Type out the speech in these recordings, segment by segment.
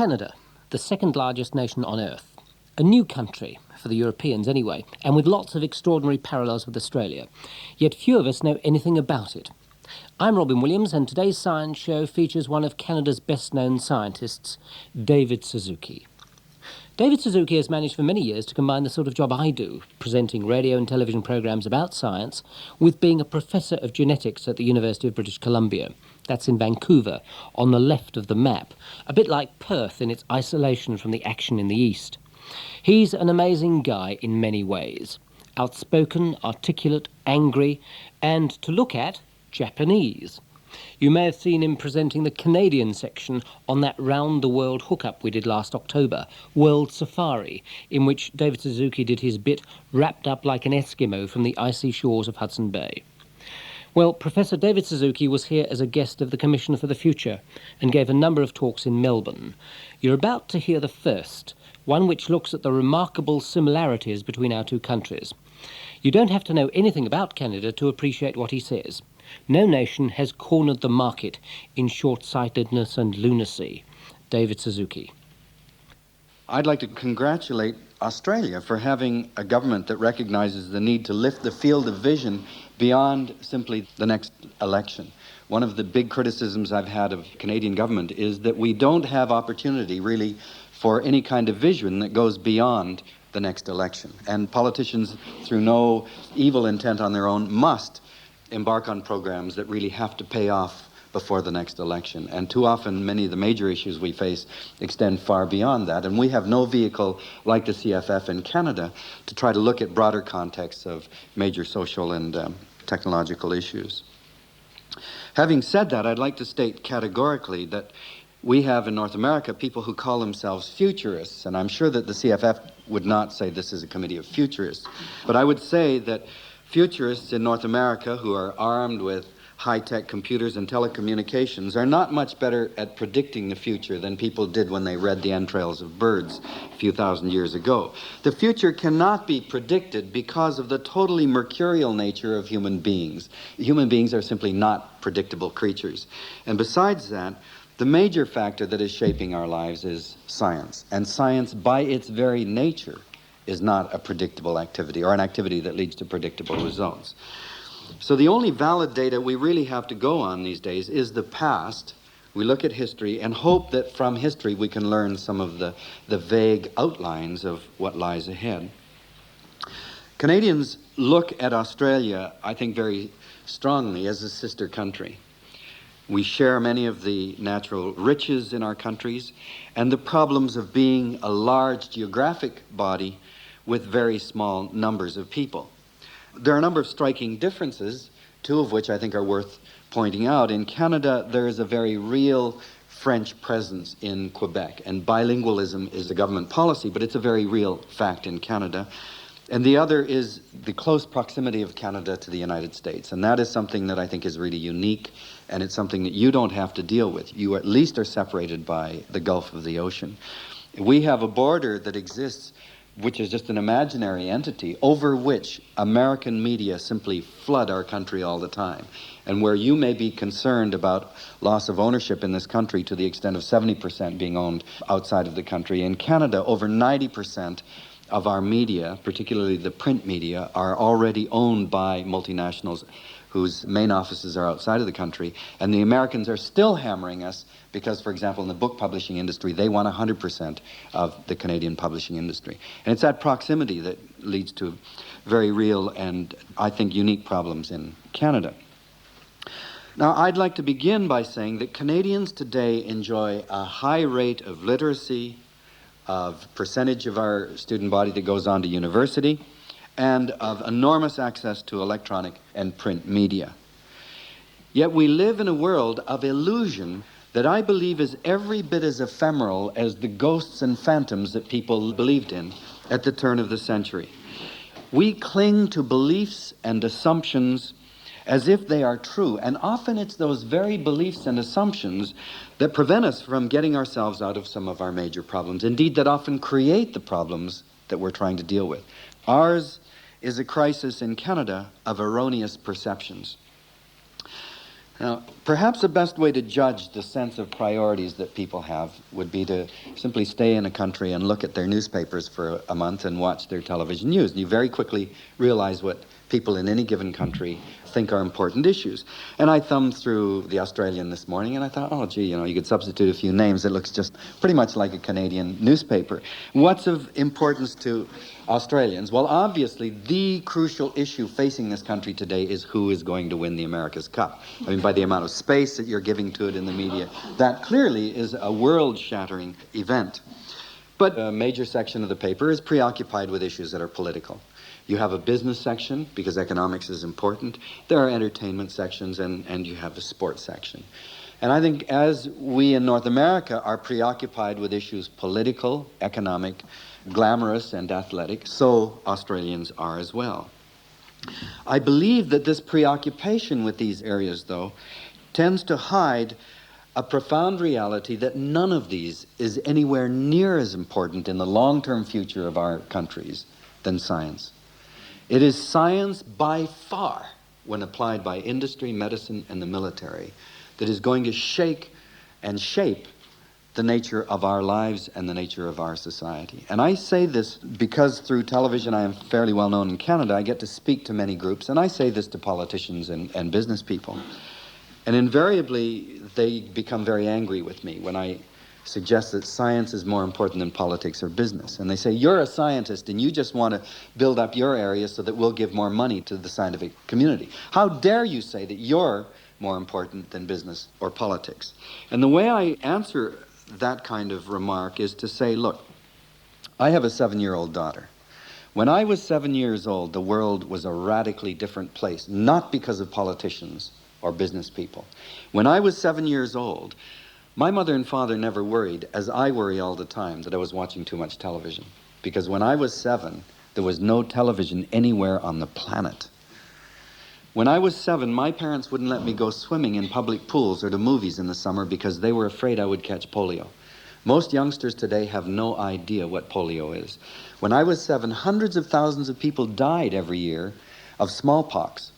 Canada, the second largest nation on Earth. A new country, for the Europeans anyway, and with lots of extraordinary parallels with Australia. Yet few of us know anything about it. I'm Robin Williams, and today's Science Show features one of Canada's best-known scientists, David Suzuki. David Suzuki has managed for many years to combine the sort of job I do, presenting radio and television programmes about science, with being a professor of genetics at the University of British Columbia. That's in Vancouver, on the left of the map, a bit like Perth in its isolation from the action in the east. He's an amazing guy in many ways. Outspoken, articulate, angry, and, to look at, Japanese. You may have seen him presenting the Canadian section on that round-the-world hookup we did last October, World Safari, in which David Suzuki did his bit wrapped up like an Eskimo from the icy shores of Hudson Bay. Well, Professor David Suzuki was here as a guest of the Commission for the Future and gave a number of talks in Melbourne. You're about to hear the first, one which looks at the remarkable similarities between our two countries. You don't have to know anything about Canada to appreciate what he says. No nation has cornered the market in short-sightedness and lunacy. David Suzuki. I'd like to congratulate Australia for having a government that recognises the need to lift the field of vision beyond simply the next election. One of the big criticisms I've had of Canadian government is that we don't have opportunity really for any kind of vision that goes beyond the next election. And politicians, through no evil intent on their own, must embark on programs that really have to pay off before the next election. And too often, many of the major issues we face extend far beyond that. And we have no vehicle like the CFF in Canada to try to look at broader contexts of major social and technological issues. Having said that, I'd like to state categorically that we have in North America people who call themselves futurists, and I'm sure that the CFF would not say this is a committee of futurists. But I would say that futurists in North America who are armed with high-tech computers and telecommunications are not much better at predicting the future than people did when they read the entrails of birds a few thousand years ago. The future cannot be predicted because of the totally mercurial nature of human beings. Human beings are simply not predictable creatures. And besides that, the major factor that is shaping our lives is science. And science, by its very nature, is not a predictable activity or an activity that leads to predictable results. So the only valid data we really have to go on these days is the past. We look at history and hope that from history we can learn some of the vague outlines of what lies ahead. Canadians look at Australia, I think, very strongly as a sister country. We share many of the natural riches in our countries and the problems of being a large geographic body with very small numbers of people. There are a number of striking differences, two of which I think are worth pointing out. In Canada, there is a very real French presence in Quebec, and bilingualism is a government policy, but it's a very real fact in Canada. And the other is the close proximity of Canada to the United States, and that is something that I think is really unique, and it's something that you don't have to deal with. You at least are separated by the Gulf of the Ocean. We have a border that exists, which is just an imaginary entity, over which American media simply flood our country all the time. And where you may be concerned about loss of ownership in this country to the extent of 70% being owned outside of the country, in Canada, over 90% of our media, particularly the print media, are already owned by multinationals whose main offices are outside of the country. And the Americans are still hammering us because, for example, in the book publishing industry, they want 100% of the Canadian publishing industry. And it's that proximity that leads to very real and, I think, unique problems in Canada. Now, I'd like to begin by saying that Canadians today enjoy a high rate of literacy, of percentage of our student body that goes on to university, and of enormous access to electronic and print media. Yet we live in a world of illusion that I believe is every bit as ephemeral as the ghosts and phantoms that people believed in at the turn of the century. We cling to beliefs and assumptions as if they are true, and often it's those very beliefs and assumptions that prevent us from getting ourselves out of some of our major problems, indeed that often create the problems that we're trying to deal with. Ours is a crisis in Canada of erroneous perceptions. Now, Perhaps the best way to judge the sense of priorities that people have would be to simply stay in a country and look at their newspapers for a month and watch their television news. And you very quickly realize what people in any given country think are important issues. And I thumbed through the Australian this morning and I thought, oh gee, you could substitute a few names. It looks just pretty much like a Canadian newspaper. What's of importance to Australians? Well, obviously, the crucial issue facing this country today is who is going to win the America's Cup. I mean, by the amount of space that you're giving to it in the media, that clearly is a world-shattering event. But a major section of the paper is preoccupied with issues that are political. You have a business section, because economics is important. There are entertainment sections, and you have a sports section. And I think as we in North America are preoccupied with issues political, economic, glamorous, and athletic, so Australians are as well. I believe that this preoccupation with these areas, though, tends to hide a profound reality that none of these is anywhere near as important in the long-term future of our countries than science. It is science by far, when applied by industry, medicine, and the military, that is going to shake and shape the nature of our lives and the nature of our society. And I say this because through television I am fairly well known in Canada. I get to speak to many groups, and I say this to politicians and business people. And invariably they become very angry with me when I suggest that science is more important than politics or business. And they say, you're a scientist and you just want to build up your area so that we'll give more money to the scientific community. How dare you say that you're more important than business or politics? And the way I answer that kind of remark is to say, look, I have a 7-year-old daughter. When I was 7 years old, the world was a radically different place, not because of politicians or business people. When I was 7 years old, my mother and father never worried, as I worry all the time, that I was watching too much television. Because when I was 7, there was no television anywhere on the planet. When I was 7, my parents wouldn't let me go swimming in public pools or to movies in the summer because they were afraid I would catch polio. Most youngsters today have no idea what polio is. When I was 7, hundreds of thousands of people died every year of smallpox.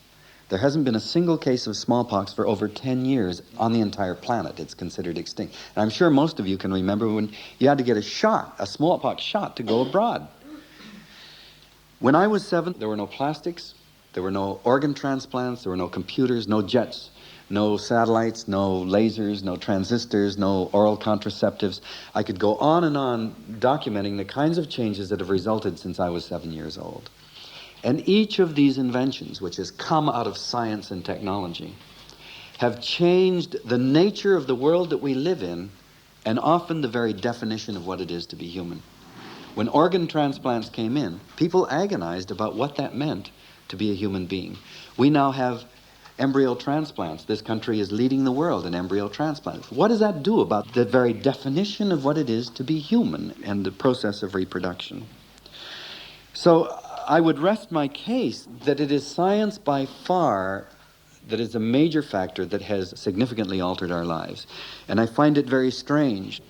There hasn't been a single case of smallpox for over 10 years on the entire planet. It's considered extinct. And I'm sure most of you can remember when you had to get a smallpox shot to go abroad. When I was 7, there were no plastics, there were no organ transplants, there were no computers, no jets, no satellites, no lasers, no transistors, no oral contraceptives. I could go on and on documenting the kinds of changes that have resulted since I was 7 years old. And each of these inventions, which has come out of science and technology, have changed the nature of the world that we live in, and often the very definition of what it is to be human. When organ transplants came in, people agonized about what that meant to be a human being. We now have embryo transplants. This country is leading the world in embryo transplants. What does that do about the very definition of what it is to be human and the process of reproduction? So I would rest my case that it is science by far that is a major factor that has significantly altered our lives. And I find it very strange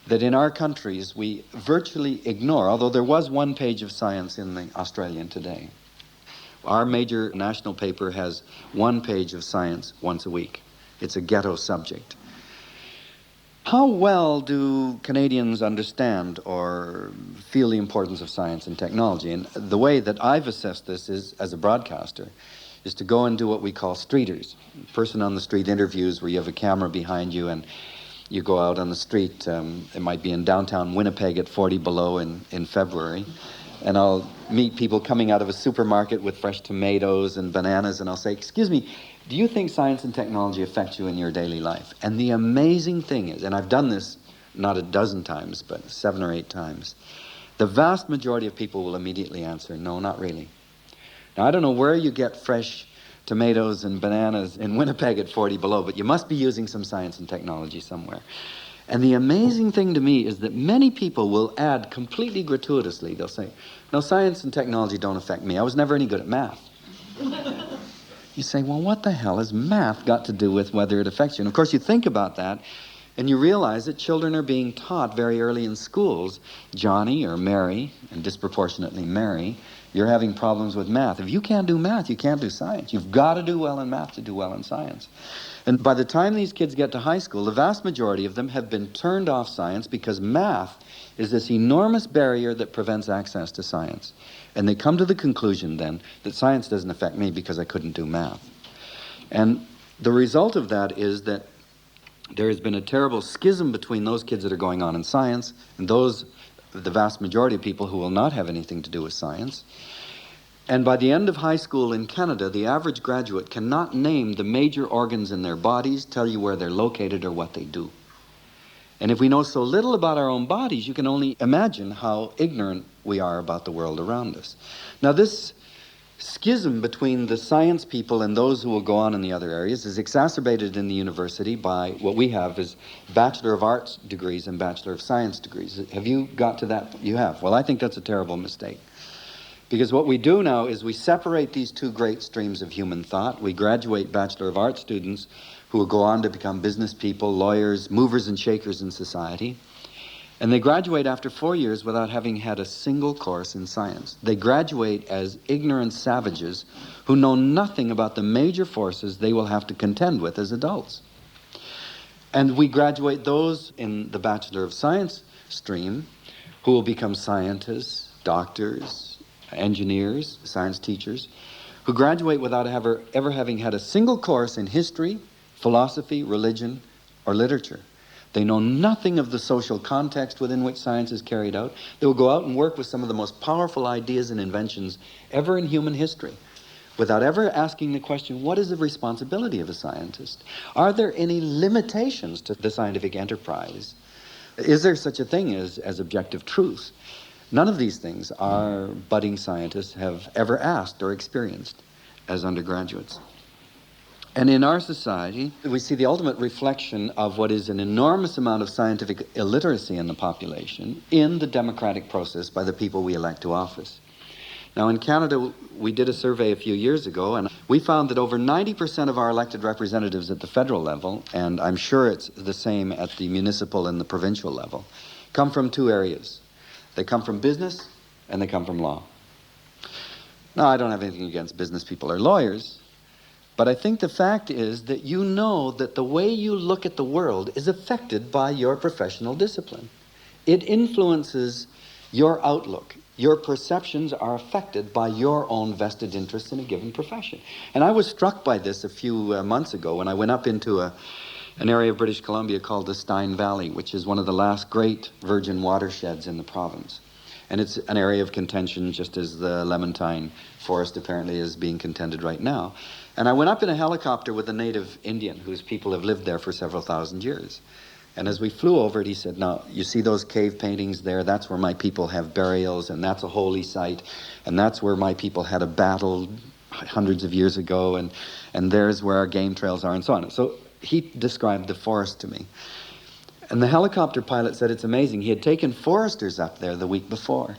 that in our countries we virtually ignore, although there was one page of science in the Australian today. Our major national paper has one page of science once a week. It's a ghetto subject. How well do Canadians understand or feel the importance of science and technology? And the way that I've assessed this is, as a broadcaster, is to go and do what we call streeters. Person on the street interviews where you have a camera behind you and you go out on the street. It might be in downtown Winnipeg at 40 below in February. And I'll meet people coming out of a supermarket with fresh tomatoes and bananas, and I'll say, excuse me, do you think science and technology affect you in your daily life? And the amazing thing is, and I've done this not a dozen times, but 7 or 8 times, the vast majority of people will immediately answer, no, not really. Now, I don't know where you get fresh tomatoes and bananas in Winnipeg at 40 below, but you must be using some science and technology somewhere. And the amazing thing to me is that many people will add completely gratuitously, they'll say, no, science and technology don't affect me. I was never any good at math. You say, well, what the hell has math got to do with whether it affects you? And of course you think about that and you realize that children are being taught very early in schools, Johnny or Mary, and disproportionately Mary, you're having problems with math. If you can't do math, you can't do science. You've got to do well in math to do well in science. And by the time these kids get to high school, the vast majority of them have been turned off science because math is this enormous barrier that prevents access to science. And they come to the conclusion then that science doesn't affect me because I couldn't do math. And the result of that is that there has been a terrible schism between those kids that are going on in science and those, the vast majority of people who will not have anything to do with science. And by the end of high school in Canada, the average graduate cannot name the major organs in their bodies, tell you where they're located or what they do. And if we know so little about our own bodies, you can only imagine how ignorant we are about the world around us. Now, this schism between the science people and those who will go on in the other areas is exacerbated in the university by what we have as Bachelor of Arts degrees and Bachelor of Science degrees. Have you got to that? You have. Well, I think that's a terrible mistake. Because what we do now is we separate these two great streams of human thought. We graduate Bachelor of Arts students who will go on to become business people, lawyers, movers and shakers in society. And they graduate after 4 years without having had a single course in science. They graduate as ignorant savages who know nothing about the major forces they will have to contend with as adults. And we graduate those in the Bachelor of Science stream who will become scientists, doctors, engineers, science teachers, who graduate without ever having had a single course in history, philosophy, religion, or literature. They know nothing of the social context within which science is carried out. They will go out and work with some of the most powerful ideas and inventions ever in human history without ever asking the question, what is the responsibility of a scientist? Are there any limitations to the scientific enterprise? Is there such a thing as objective truth? None of these things our budding scientists have ever asked or experienced as undergraduates. And in our society, we see the ultimate reflection of what is an enormous amount of scientific illiteracy in the population in the democratic process by the people we elect to office. Now, in Canada, we did a survey a few years ago, and we found that over 90% of our elected representatives at the federal level, and I'm sure it's the same at the municipal and the provincial level, come from two areas. They come from business, and they come from law. Now, I don't have anything against business people or lawyers, but I think the fact is that you know that the way you look at the world is affected by your professional discipline. It influences your outlook. Your perceptions are affected by your own vested interests in a given profession. And I was struck by this a few months ago when I went up into an area of British Columbia called the Stein Valley, which is one of the last great virgin watersheds in the province. And it's an area of contention, just as the Lemantine forest apparently is being contended right now. And I went up in a helicopter with a native Indian whose people have lived there for several thousand years. And as we flew over it, he said, now, you see those cave paintings there? That's where my people have burials, and that's a holy site. And that's where my people had a battle hundreds of years ago, and there's where our game trails are, and so on. So he described the forest to me. And the helicopter pilot said it's amazing. He had taken foresters up there the week before.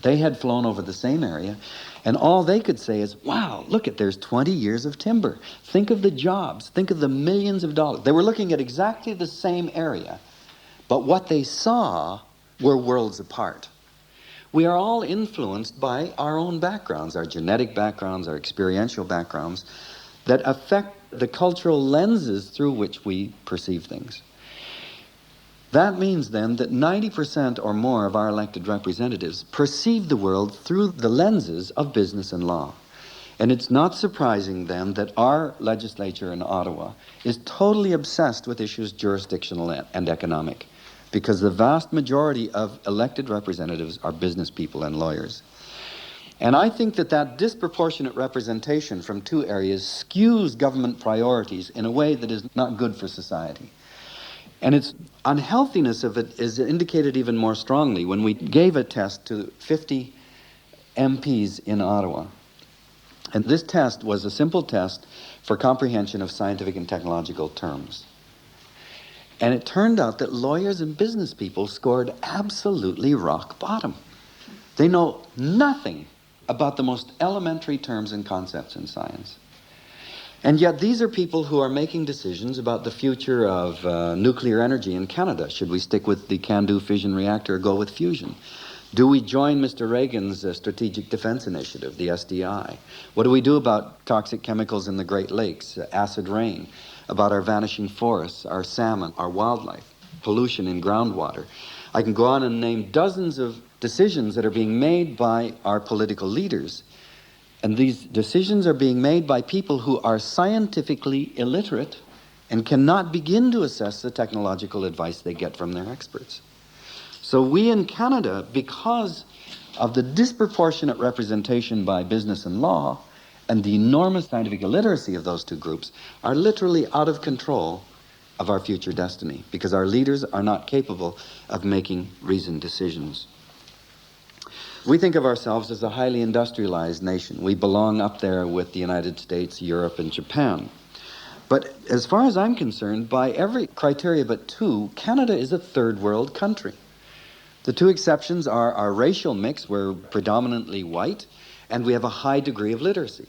They had flown over the same area, and all they could say is, wow, look at, there's 20 years of timber. Think of the jobs. Think of the millions of dollars. They were looking at exactly the same area, but what they saw were worlds apart. We are all influenced by our own backgrounds, our genetic backgrounds, our experiential backgrounds, that affect the cultural lenses through which we perceive things. That means then that 90% or more of our elected representatives perceive the world through the lenses of business and law. And it's not surprising then that our legislature in Ottawa is totally obsessed with issues jurisdictional and economic, because the vast majority of elected representatives are business people and lawyers. And I think that disproportionate representation from two areas skews government priorities in a way that is not good for society. And its unhealthiness of it is indicated even more strongly when we gave a test to 50 MPs in Ottawa. And this test was a simple test for comprehension of scientific and technological terms. And it turned out that lawyers and business people scored absolutely rock bottom. They know nothing about the most elementary terms and concepts in science. And yet these are people who are making decisions about the future of nuclear energy in Canada. Should we stick with the CANDU fission reactor or go with fusion? Do we join Mr. Reagan's Strategic Defense Initiative, the SDI? What do we do about toxic chemicals in the Great Lakes, acid rain? about our vanishing forests, our salmon, our wildlife, pollution in groundwater. I can go on and name dozens of decisions that are being made by our political leaders. And these decisions are being made by people who are scientifically illiterate and cannot begin to assess the technological advice they get from their experts. So we in Canada, because of the disproportionate representation by business and law and the enormous scientific illiteracy of those two groups, are literally out of control of our future destiny, because our leaders are not capable of making reasoned decisions. We think of ourselves as a highly industrialized nation. We belong up there with the United States, Europe, and Japan. But as far as I'm concerned, by every criteria but two, Canada is a third world country. The two exceptions are our racial mix. We're predominantly white, and we have a high degree of literacy.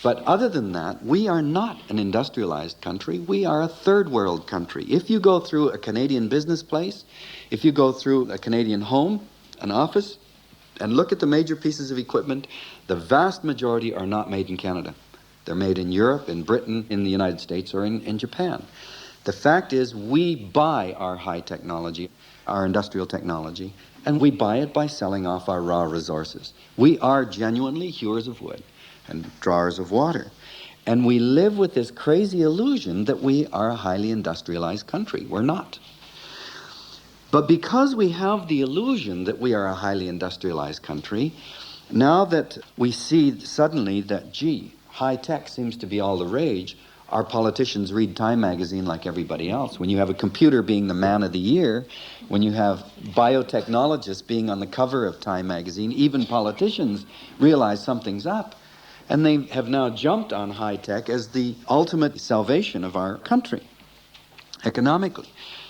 But other than that, we are not an industrialized country. We are a third world country. If you go through a Canadian business place, if you go through a Canadian home, an office, and look at the major pieces of equipment, the vast majority are not made in Canada. They're made in Europe, in Britain, in the United States, or in Japan. The fact is, we buy our high technology, our industrial technology, and we buy it by selling off our raw resources. We are genuinely hewers of wood and drawers of water. And we live with this crazy illusion that we are a highly industrialized country. We're not. But because we have the illusion that we are a highly industrialized country, now that we see suddenly that, gee, high tech seems to be all the rage, our politicians read Time magazine like everybody else. When you have a computer being the man of the year, when you have biotechnologists being on the cover of Time magazine, even politicians realize something's up. And they have now jumped on high tech as the ultimate salvation of our country, economically.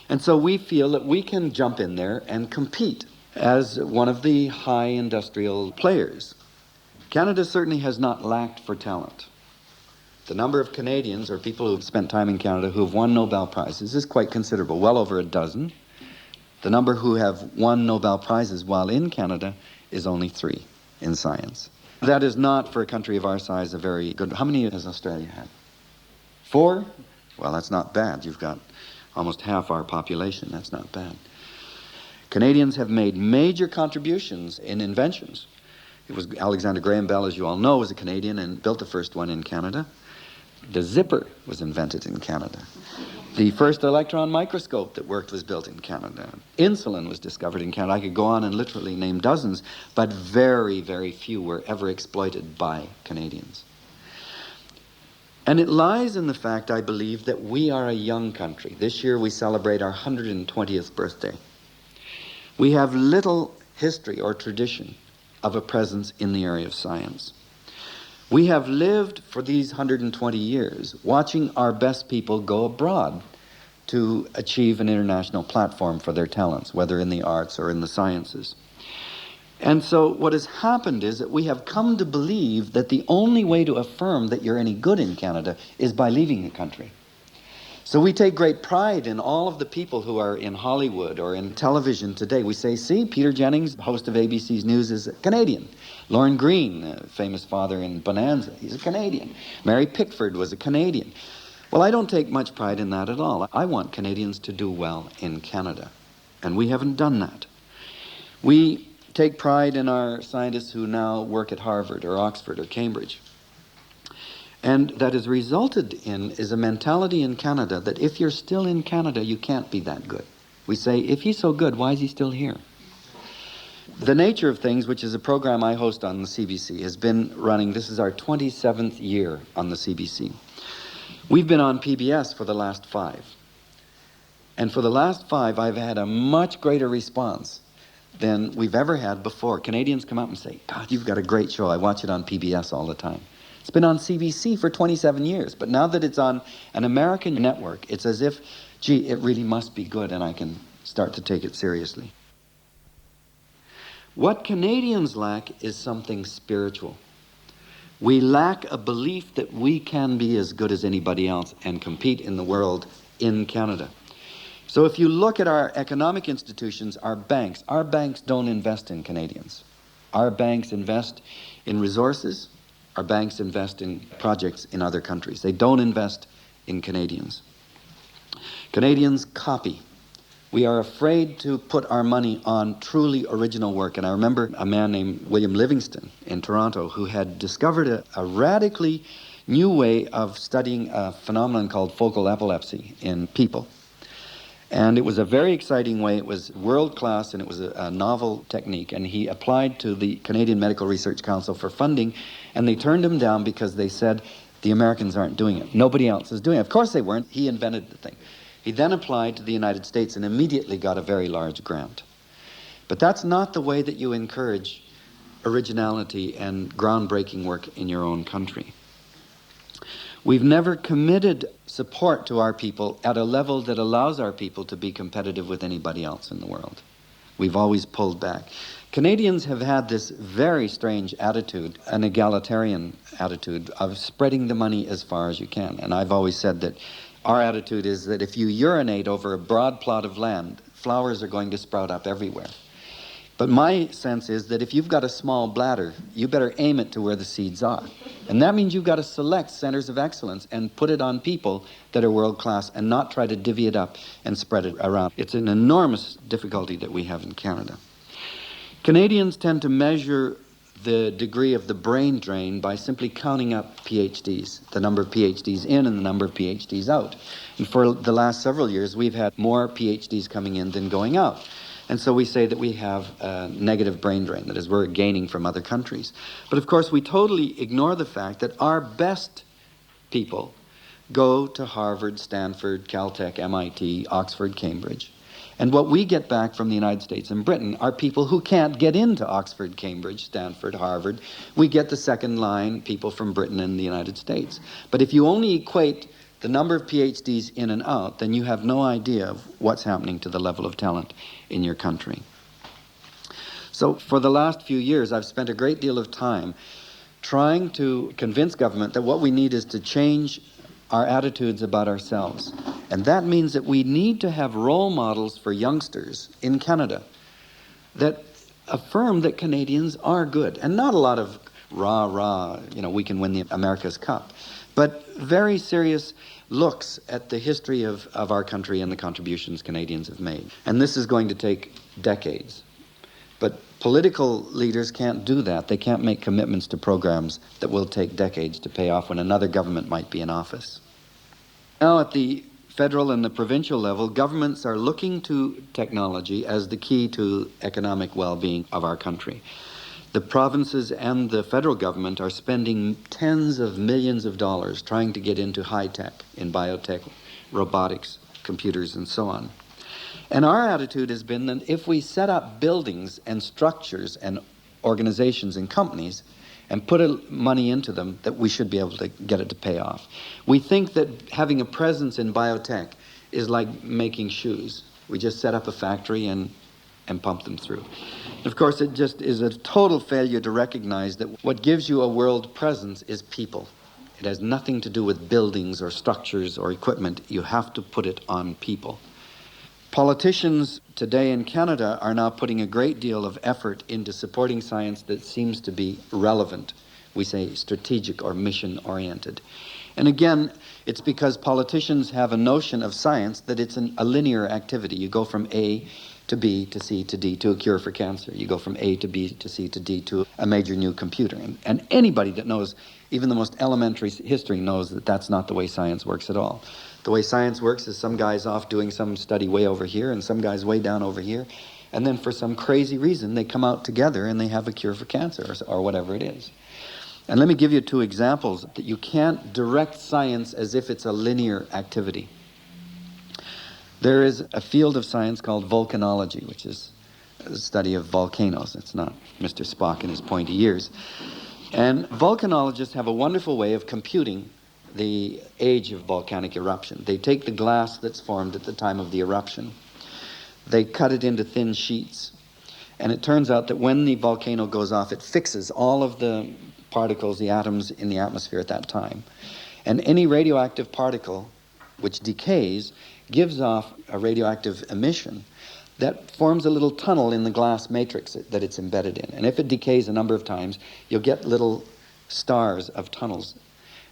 And so we feel that we can jump in there and compete as one of the high industrial players. Canada certainly has not lacked for talent. The number of Canadians, or people who've spent time in Canada, who have won Nobel Prizes is quite considerable, well over a dozen. The number who have won Nobel Prizes while in Canada is only 3 in science. That is not, for a country of our size, a very good... How many has Australia had? 4? Well, that's not bad. You've got almost half our population. That's not bad. Canadians have made major contributions in inventions. It was Alexander Graham Bell, as you all know, was a Canadian and built the first one in Canada. The zipper was invented in Canada. The first electron microscope that worked was built in Canada. Insulin was discovered in Canada. I could go on and literally name dozens, but very, very few were ever exploited by Canadians. And it lies in the fact, I believe, that we are a young country. This year we celebrate our 120th birthday. We have little history or tradition of a presence in the area of science. We have lived for these 120 years watching our best people go abroad to achieve an international platform for their talents, whether in the arts or in the sciences. And so what has happened is that we have come to believe that the only way to affirm that you're any good in Canada is by leaving the country. So we take great pride in all of the people who are in Hollywood or in television today. We say, see, Peter Jennings, host of ABC's News, is a Canadian. Lorne Greene, famous father in Bonanza, he's a Canadian. Mary Pickford was a Canadian. Well, I don't take much pride in that at all. I want Canadians to do well in Canada, and we haven't done that. We take pride in our scientists who now work at Harvard or Oxford or Cambridge. And that has resulted in is a mentality in Canada that if you're still in Canada, you can't be that good. We say, if he's so good, why is he still here? The Nature of Things, which is a program I host on the CBC, has been running, this is our 27th year on the CBC. We've been on PBS for the last 5. And for the last 5, I've had a much greater response than we've ever had before. Canadians come up and say, God, you've got a great show. I watch it on PBS all the time. It's been on CBC for 27 years, but now that it's on an American network, it's as if, gee, it really must be good, and I can start to take it seriously. What Canadians lack is something spiritual. We lack a belief that we can be as good as anybody else and compete in the world in Canada. So if you look at our economic institutions, our banks don't invest in Canadians. Our banks invest in resources. Our banks invest in projects in other countries. They don't invest in Canadians. Canadians copy. We are afraid to put our money on truly original work. And I remember a man named William Livingston in Toronto who had discovered a radically new way of studying a phenomenon called focal epilepsy in people. And it was a very exciting way. It was world-class, and it was a novel technique. And he applied to the Canadian Medical Research Council for funding, and they turned him down because they said, the Americans aren't doing it. Nobody else is doing it. Of course they weren't. He invented the thing. He then applied to the United States and immediately got a very large grant. But that's not the way that you encourage originality and groundbreaking work in your own country. We've never committed support to our people at a level that allows our people to be competitive with anybody else in the world. We've always pulled back. Canadians have had this very strange attitude, an egalitarian attitude of spreading the money as far as you can. And I've always said that our attitude is that if you urinate over a broad plot of land, flowers are going to sprout up everywhere. But my sense is that if you've got a small bladder, you better aim it to where the seeds are. And that means you've got to select centers of excellence and put it on people that are world class and not try to divvy it up and spread it around. It's an enormous difficulty that we have in Canada. Canadians tend to measure the degree of the brain drain by simply counting up PhDs, the number of PhDs in and the number of PhDs out. And for the last several years, we've had more PhDs coming in than going out. And so we say that we have a negative brain drain, that is, we're gaining from other countries. But of course, we totally ignore the fact that our best people go to Harvard, Stanford, Caltech, MIT, Oxford, Cambridge. And what we get back from the United States and Britain are people who can't get into Oxford, Cambridge, Stanford, Harvard. We get the second line people from Britain and the United States. But if you only equate the number of PhDs in and out, then you have no idea of what's happening to the level of talent in your country. So for the last few years, I've spent a great deal of time trying to convince government that what we need is to change our attitudes about ourselves. And that means that we need to have role models for youngsters in Canada that affirm that Canadians are good. And not a lot of rah, we can win the America's Cup. But very serious looks at the history of our country and the contributions Canadians have made. And this is going to take decades. But political leaders can't do that. They can't make commitments to programs that will take decades to pay off when another government might be in office. Now at the federal and the provincial level, governments are looking to technology as the key to economic well-being of our country. The provinces and the federal government are spending tens of millions of dollars trying to get into high-tech, in biotech, robotics, computers, and so on. And our attitude has been that if we set up buildings and structures and organizations and companies and put money into them, that we should be able to get it to pay off. We think that having a presence in biotech is like making shoes. We just set up a factory and pump them through. Of course, it just is a total failure to recognize that what gives you a world presence is people. It has nothing to do with buildings or structures or equipment. You have to put it on people. Politicians today in Canada are now putting a great deal of effort into supporting science that seems to be relevant. We say strategic or mission-oriented. And again, it's because politicians have a notion of science that it's a linear activity. You go from A to B to C to D to a cure for cancer. You go from A to B to C to D to a major new computer. And anybody that knows even the most elementary history knows that that's not the way science works at all. The way science works is some guy's off doing some study way over here and some guy's way down over here. And then for some crazy reason, they come out together and they have a cure for cancer or whatever it is. And let me give you two examples that you can't direct science as if it's a linear activity. There is a field of science called volcanology, which is the study of volcanoes. It's not Mr. Spock and his pointy ears. And volcanologists have a wonderful way of computing the age of volcanic eruption. They take the glass that's formed at the time of the eruption. They cut it into thin sheets. And it turns out that when the volcano goes off, it fixes all of the particles, the atoms in the atmosphere at that time. And any radioactive particle which decays gives off a radioactive emission that forms a little tunnel in the glass matrix that it's embedded in. And if it decays a number of times, you'll get little stars of tunnels.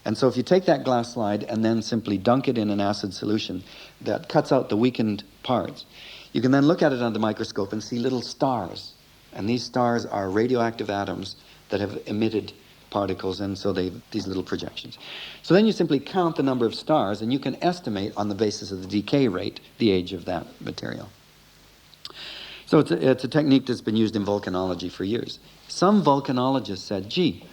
And so if you take that glass slide and then simply dunk it in an acid solution that cuts out the weakened parts, you can then look at it under the microscope and see little stars. And these stars are radioactive atoms that have emitted particles, and so these little projections. So then you simply count the number of stars, and you can estimate on the basis of the decay rate the age of that material. So it's a technique that's been used in volcanology for years. Some volcanologists said, gee,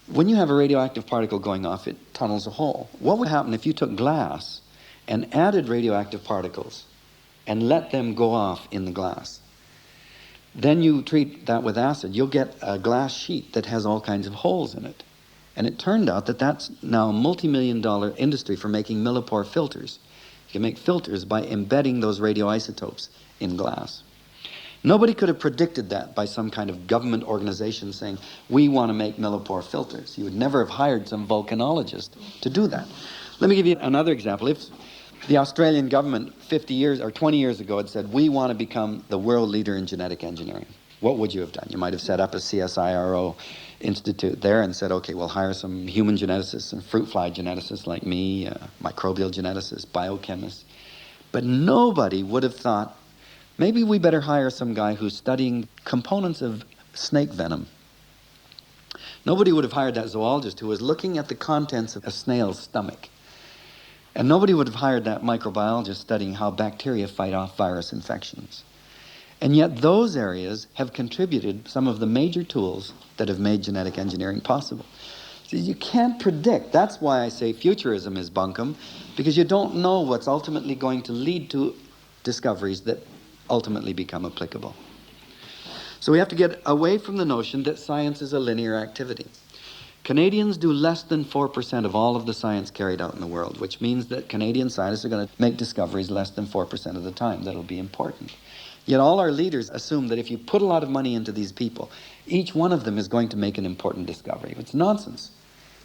when you have a radioactive particle going off, it tunnels a hole. What would happen if you took glass and added radioactive particles and let them go off in the glass? Then you treat that with acid, you'll get a glass sheet that has all kinds of holes in it. And it turned out that that's now a multi-million-dollar industry for making millipore filters. You can make filters by embedding those radioisotopes in glass. Nobody could have predicted that by some kind of government organization saying, we want to make millipore filters. You would never have hired some volcanologist to do that. Let me give you another example. If the Australian government 50 years or 20 years ago had said, we want to become the world leader in genetic engineering, what would you have done? You might have set up a CSIRO institute there and said, okay, we'll hire some human geneticists and fruit fly geneticists like me, microbial geneticists, biochemists. But nobody would have thought, maybe we better hire some guy who's studying components of snake venom. Nobody would have hired that zoologist who was looking at the contents of a snail's stomach. And nobody would have hired that microbiologist studying how bacteria fight off virus infections. And yet those areas have contributed some of the major tools that have made genetic engineering possible. So you can't predict. That's why I say futurism is bunkum, because you don't know what's ultimately going to lead to discoveries that ultimately become applicable. So we have to get away from the notion that science is a linear activity. Canadians do less than 4% of all of the science carried out in the world, which means that Canadian scientists are going to make discoveries less than 4% of the time. That'll be important. Yet all our leaders assume that if you put a lot of money into these people, each one of them is going to make an important discovery. It's nonsense.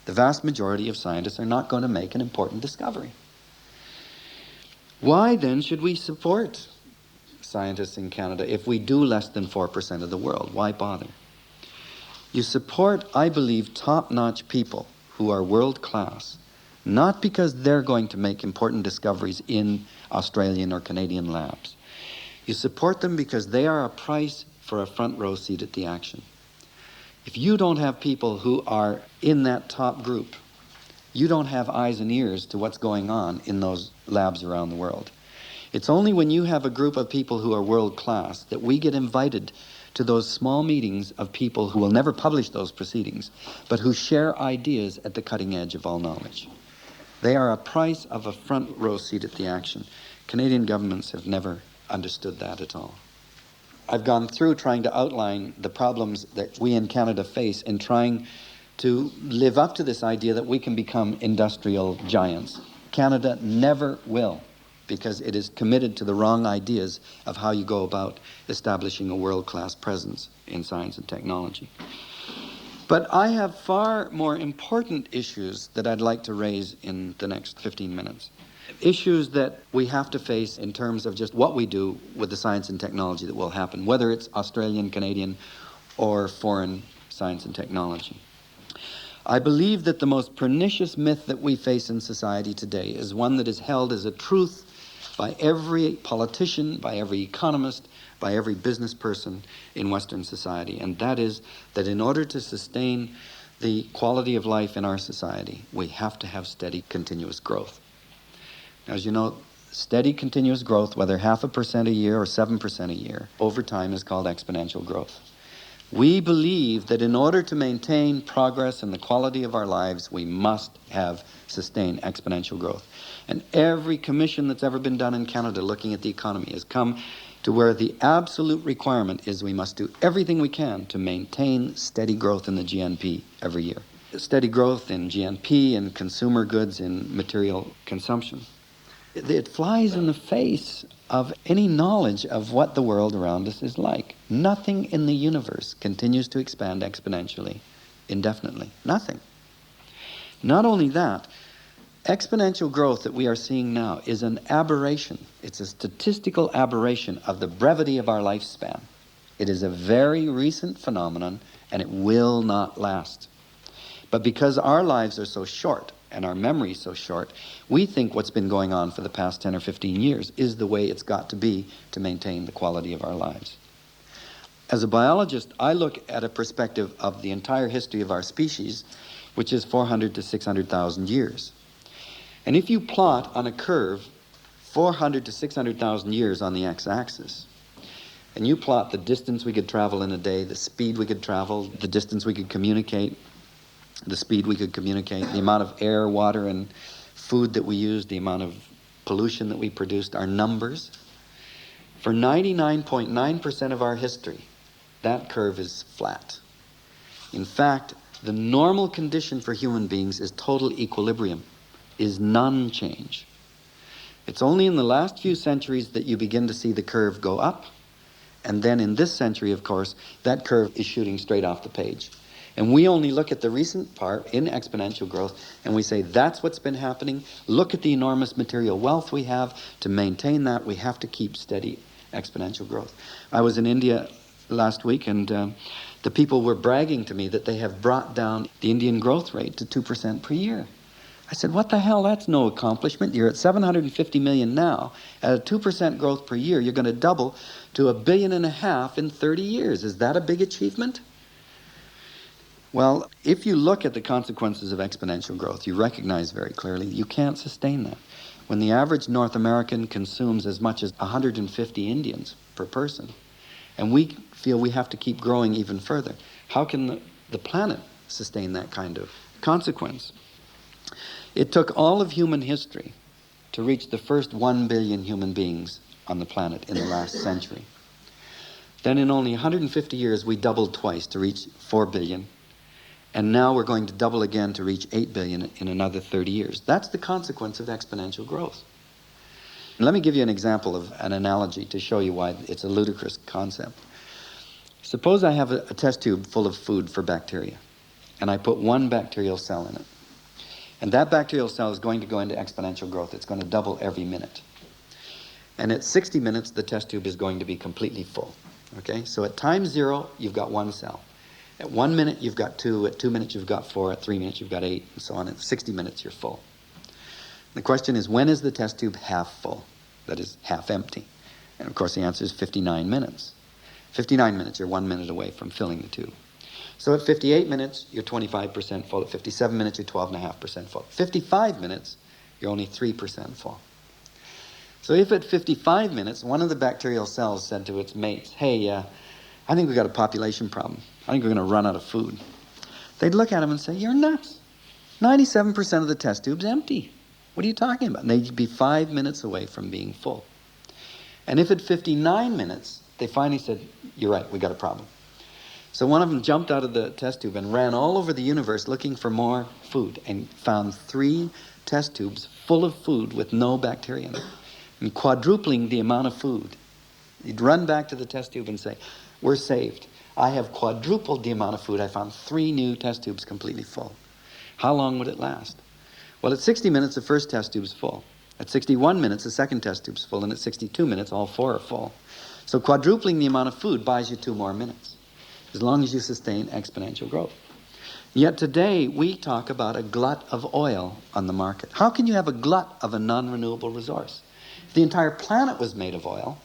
The vast majority of scientists are not going to make an important discovery. Why then should we support scientists in Canada if we do less than 4% of the world? Why bother? You support, I believe, top-notch people who are world-class, not because they're going to make important discoveries in Australian or Canadian labs. You support them because they are a price for a front row seat at the action. If you don't have people who are in that top group, you don't have eyes and ears to what's going on in those labs around the world. It's only when you have a group of people who are world-class that we get invited to those small meetings of people who will never publish those proceedings, but who share ideas at the cutting edge of all knowledge. They are a price of a front row seat at the action. Canadian governments have never understood that at all. I've gone through trying to outline the problems that we in Canada face in trying to live up to this idea that we can become industrial giants. Canada never will, because it is committed to the wrong ideas of how you go about establishing a world-class presence in science and technology. But I have far more important issues that I'd like to raise in the next 15 minutes. Issues that we have to face in terms of just what we do with the science and technology that will happen, whether it's Australian, Canadian, or foreign science and technology. I believe that the most pernicious myth that we face in society today is one that is held as a truth by every politician, by every economist, by every business person in Western society, and that is that in order to sustain the quality of life in our society, we have to have steady, continuous growth. Now, as you know, steady, continuous growth, whether 0.5% a year or 7% a year, over time is called exponential growth. We believe that in order to maintain progress and the quality of our lives, we must have sustained exponential growth. And every commission that's ever been done in Canada looking at the economy has come to where the absolute requirement is we must do everything we can to maintain steady growth in the GNP every year. Steady growth in GNP and consumer goods in material consumption. It flies in the face of any knowledge of what the world around us is like. Nothing in the universe continues to expand exponentially, indefinitely. Nothing. Not only that, exponential growth that we are seeing now is an aberration. It's a statistical aberration of the brevity of our lifespan. It is a very recent phenomenon, and it will not last. But because our lives are so short and our memory is so short, we think what's been going on for the past 10 or 15 years is the way it's got to be to maintain the quality of our lives. As a biologist, I look at a perspective of the entire history of our species, which is 400 to 600,000 years. And if you plot on a curve 400 to 600,000 years on the x-axis, and you plot the distance we could travel in a day, the speed we could travel, the distance we could communicate, the speed we could communicate, the amount of air, water, and food that we used, the amount of pollution that we produced, our numbers, for 99.9% of our history, that curve is flat. In fact, the normal condition for human beings is total equilibrium, is non-change. It's only in the last few centuries that you begin to see the curve go up, and then in this century, of course, that curve is shooting straight off the page. And we only look at the recent part in exponential growth, and we say, that's what's been happening. Look at the enormous material wealth we have. To maintain that, we have to keep steady exponential growth. I was in India last week, and the people were bragging to me that they have brought down the Indian growth rate to 2% per year. I said, what the hell? That's no accomplishment. You're at 750 million now. At a 2% growth per year, you're going to double to 1.5 billion in 30 years. Is that a big achievement? Well, if you look at the consequences of exponential growth, you recognize very clearly you can't sustain that. When the average North American consumes as much as 150 Indians per person, and we feel we have to keep growing even further, how can the planet sustain that kind of consequence? It took all of human history to reach the first 1 billion human beings on the planet in the last century. Then in only 150 years, we doubled twice to reach 4 billion. And now we're going to double again to reach 8 billion in another 30 years. That's the consequence of exponential growth. And let me give you an example of an analogy to show you why it's a ludicrous concept. Suppose I have a test tube full of food for bacteria, and I put one bacterial cell in it. And that bacterial cell is going to go into exponential growth. It's going to double every minute. And at 60 minutes, the test tube is going to be completely full. Okay? So at time 0, you've got one cell. At 1 minute, you've got 2. At 2 minutes, you've got 4. At 3 minutes, you've got 8, and so on. At 60 minutes, you're full. The question is, when is the test tube half full? That is, half empty. And of course, the answer is 59 minutes. 59 minutes, you're 1 minute away from filling the tube. So at 58 minutes, you're 25% full. At 57 minutes, you're 12.5% full. 55 minutes, you're only 3% full. So if at 55 minutes, one of the bacterial cells said to its mates, hey, I think we've got a population problem. I think we're going to run out of food. They'd look at him and say, you're nuts. 97% of the test tube's empty. What are you talking about? And they'd be 5 minutes away from being full. And if at 59 minutes, they finally said, you're right, we got a problem. So one of them jumped out of the test tube and ran all over the universe looking for more food and found 3 test tubes full of food with no bacteria in it, and quadrupling the amount of food. He'd run back to the test tube and say, we're saved. I have quadrupled the amount of food. I found 3 new test tubes completely full. How long would it last? Well, at 60 minutes, the first test tube's full. At 61 minutes, the second test tube's full. And at 62 minutes, all 4 are full. So quadrupling the amount of food buys you 2 more minutes, as long as you sustain exponential growth. Yet today, we talk about a glut of oil on the market. How can you have a glut of a non-renewable resource? If the entire planet was made of oil,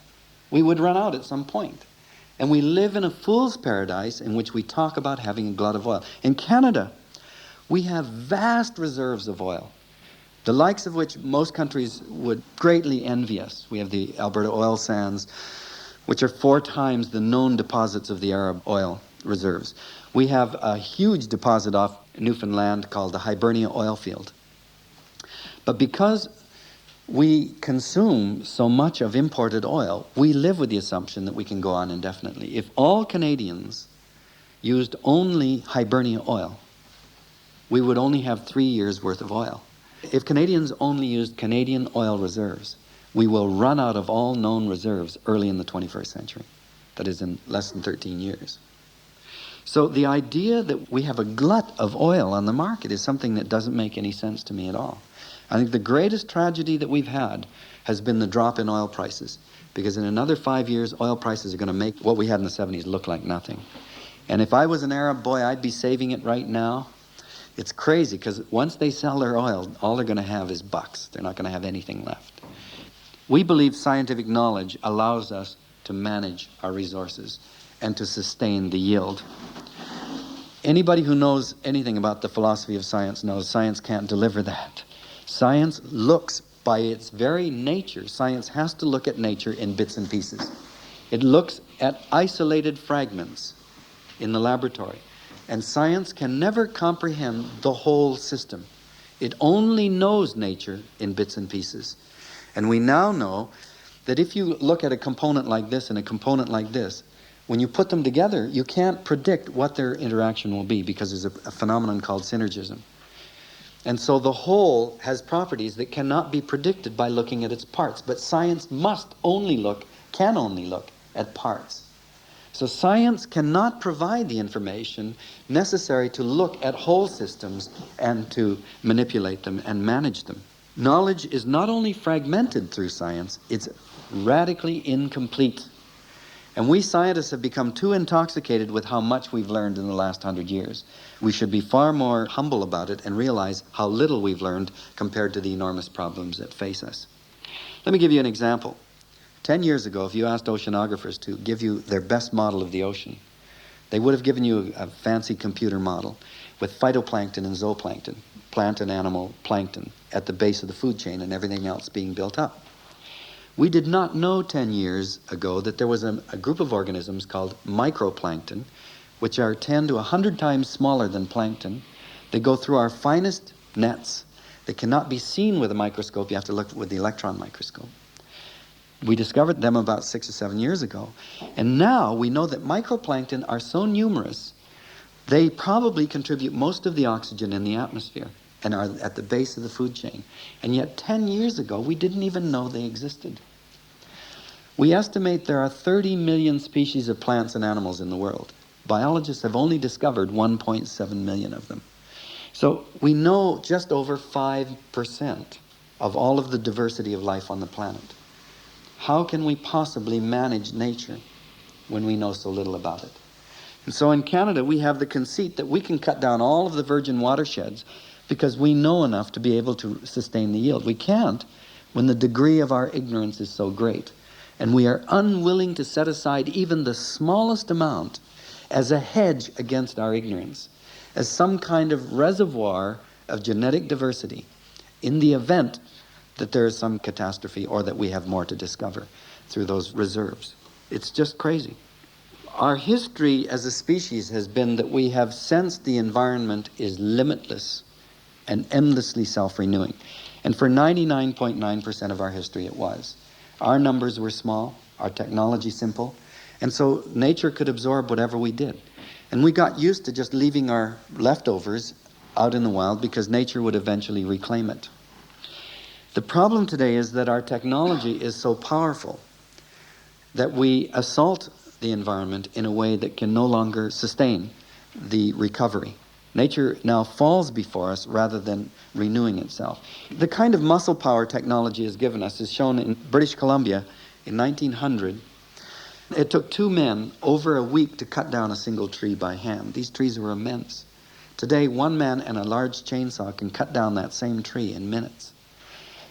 we would run out at some point. And we live in a fool's paradise in which we talk about having a glut of oil. In Canada, we have vast reserves of oil, the likes of which most countries would greatly envy us. We have the Alberta oil sands, which are 4 times the known deposits of the Arab oil reserves. We have a huge deposit off Newfoundland called the Hibernia oil field. But because we consume so much of imported oil, we live with the assumption that we can go on indefinitely. If all Canadians used only Hibernia oil, we would only have 3 years' worth of oil. If Canadians only used Canadian oil reserves, we will run out of all known reserves early in the 21st century. That is, in less than 13 years. So the idea that we have a glut of oil on the market is something that doesn't make any sense to me at all. I think the greatest tragedy that we've had has been the drop in oil prices, because in another 5 years, oil prices are going to make what we had in the 70s look like nothing. And if I was an Arab boy, I'd be saving it right now. It's crazy because once they sell their oil, all they're going to have is bucks. They're not going to have anything left. We believe scientific knowledge allows us to manage our resources and to sustain the yield. Anybody who knows anything about the philosophy of science knows science can't deliver that. Science looks, by its very nature, science has to look at nature in bits and pieces. It looks at isolated fragments in the laboratory. And science can never comprehend the whole system. It only knows nature in bits and pieces. And we now know that if you look at a component like this and a component like this, when you put them together, you can't predict what their interaction will be because there's a phenomenon called synergism. And so the whole has properties that cannot be predicted by looking at its parts. But science can only look at parts. So science cannot provide the information necessary to look at whole systems and to manipulate them and manage them. Knowledge is not only fragmented through science, it's radically incomplete. And we scientists have become too intoxicated with how much we've learned in the last 100 years. We should be far more humble about it and realize how little we've learned compared to the enormous problems that face us. Let me give you an example. 10 years ago, if you asked oceanographers to give you their best model of the ocean, they would have given you a fancy computer model with phytoplankton and zooplankton, plant and animal plankton, at the base of the food chain and everything else being built up. We did not know 10 years ago that there was a group of organisms called microplankton, which are 10 to 100 times smaller than plankton. They go through our finest nets. They cannot be seen with a microscope. You have to look with the electron microscope. We discovered them about 6 or 7 years ago. And now we know that microplankton are so numerous, they probably contribute most of the oxygen in the atmosphere and are at the base of the food chain. And yet 10 years ago, we didn't even know they existed. We estimate there are 30 million species of plants and animals in the world. Biologists have only discovered 1.7 million of them. So we know just over 5% of all of the diversity of life on the planet. How can we possibly manage nature when we know so little about it? And so in Canada, we have the conceit that we can cut down all of the virgin watersheds because we know enough to be able to sustain the yield. We can't when the degree of our ignorance is so great. And we are unwilling to set aside even the smallest amount as a hedge against our ignorance, as some kind of reservoir of genetic diversity in the event that there is some catastrophe or that we have more to discover through those reserves. It's just crazy. Our history as a species has been that we have sensed the environment is limitless and endlessly self-renewing. And for 99.9% of our history it was. Our numbers were small, our technology simple, and so nature could absorb whatever we did. And we got used to just leaving our leftovers out in the wild because nature would eventually reclaim it. The problem today is that our technology is so powerful that we assault the environment in a way that can no longer sustain the recovery. Nature now falls before us rather than renewing itself. The kind of muscle power technology has given us is shown in British Columbia in 1900. It took 2 men over a week to cut down a single tree by hand. These trees were immense. Today, 1 man and a large chainsaw can cut down that same tree in minutes.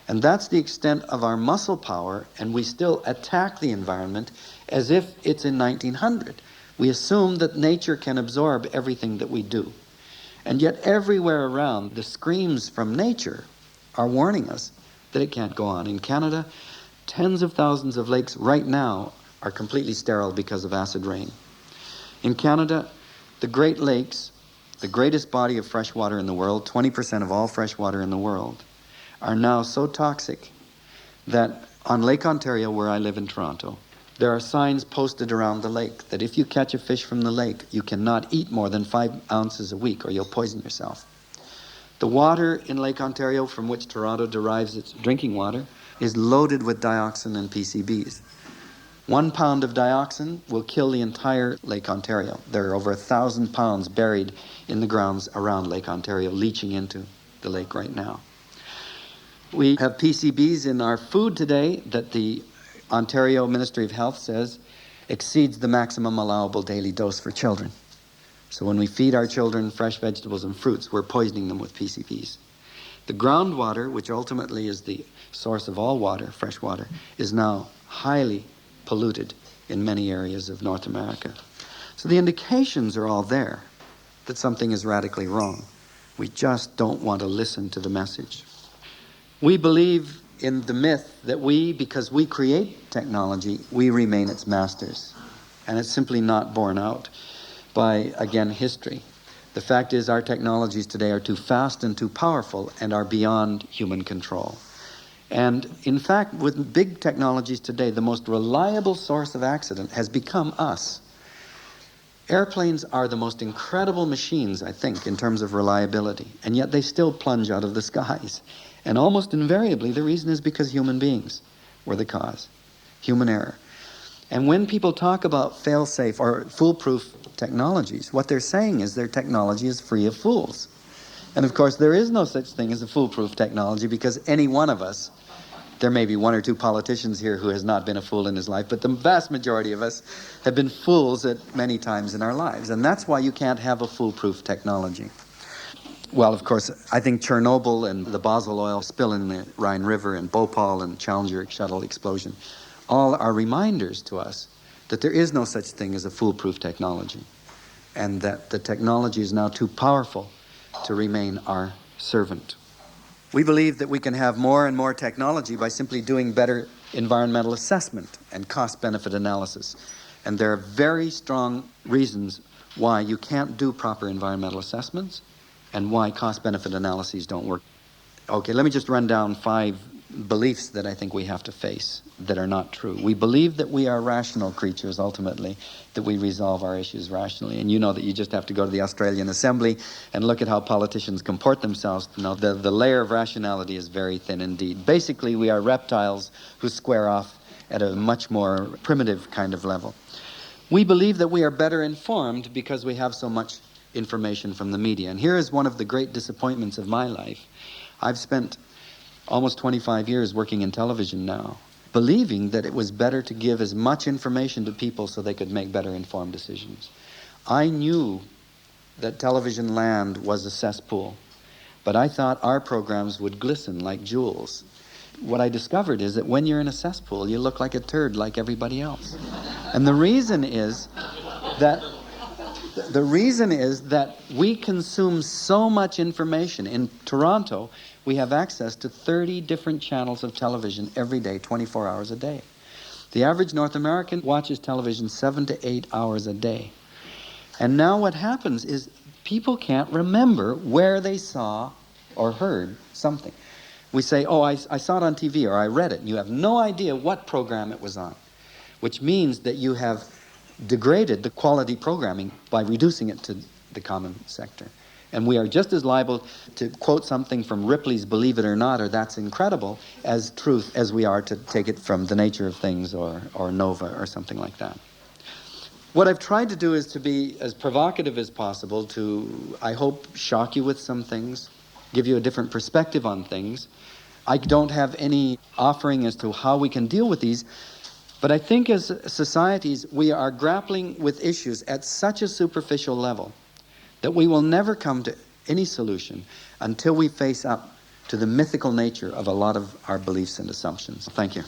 And that's the extent of our muscle power, and we still attack the environment as if it's in 1900. We assume that nature can absorb everything that we do. And yet everywhere around, the screams from nature are warning us that it can't go on. In Canada, tens of thousands of lakes right now are completely sterile because of acid rain. In Canada, the Great Lakes, the greatest body of fresh water in the world, 20% of all fresh water in the world, are now so toxic that on Lake Ontario, where I live in Toronto, there are signs posted around the lake that if you catch a fish from the lake, you cannot eat more than 5 ounces a week or you'll poison yourself. The water in Lake Ontario, from which Toronto derives its drinking water, is loaded with dioxin and PCBs. 1 pound of dioxin will kill the entire Lake Ontario. There are over 1,000 pounds buried in the grounds around Lake Ontario, leaching into the lake right now. We have PCBs in our food today that the Ontario Ministry of Health says exceeds the maximum allowable daily dose for children. So when we feed our children fresh vegetables and fruits, we're poisoning them with PCBs. The groundwater, which ultimately is the source of all water, fresh water, is now highly polluted in many areas of North America. So the indications are all there that something is radically wrong. We just don't want to listen to the message. We believe in the myth that because we create technology, we remain its masters. And it's simply not borne out by, again, history. The fact is our technologies today are too fast and too powerful and are beyond human control. And in fact, with big technologies today, the most reliable source of accident has become us. Airplanes are the most incredible machines, I think, in terms of reliability, and yet they still plunge out of the skies. And almost invariably, the reason is because human beings were the cause, human error. And when people talk about fail-safe or foolproof technologies, what they're saying is their technology is free of fools. And of course, there is no such thing as a foolproof technology, because any one of us, there may be one or two politicians here who has not been a fool in his life, but the vast majority of us have been fools at many times in our lives. And that's why you can't have a foolproof technology. Well, of course, I think Chernobyl and the Basel oil spill in the Rhine River and Bhopal and Challenger shuttle explosion all are reminders to us that there is no such thing as a foolproof technology, and that the technology is now too powerful to remain our servant. We believe that we can have more and more technology by simply doing better environmental assessment and cost-benefit analysis. And there are very strong reasons why you can't do proper environmental assessments and why cost-benefit analyses don't work. Okay, let me just run down 5 beliefs that I think we have to face that are not true. We believe that we are rational creatures ultimately, that we resolve our issues rationally. And you know that you just have to go to the Australian Assembly and look at how politicians comport themselves. Now, the layer of rationality is very thin indeed. Basically, we are reptiles who square off at a much more primitive kind of level. We believe that we are better informed because we have so much information from the media. And here is one of the great disappointments of my life. I've spent almost 25 years working in television now, believing that it was better to give as much information to people so they could make better informed decisions. I knew that television land was a cesspool, but I thought our programs would glisten like jewels. What I discovered is that when you're in a cesspool, you look like a turd like everybody else. And the reason is that we consume so much information. In Toronto, we have access to 30 different channels of television every day, 24 hours a day. The average North American watches television 7 to 8 hours a day. And now what happens is people can't remember where they saw or heard something. We say, oh, I saw it on TV or I read it, and you have no idea what program it was on, which means that you have degraded the quality programming by reducing it to the common sector. And we are just as liable to quote something from Ripley's Believe It or Not or That's Incredible as truth as we are to take it from The Nature of Things or Nova or something like that. What I've tried to do is to be as provocative as possible to, I hope, shock you with some things, give you a different perspective on things. I don't have any offering as to how we can deal with these, but I think as societies we are grappling with issues at such a superficial level that we will never come to any solution until we face up to the mythical nature of a lot of our beliefs and assumptions. Thank you.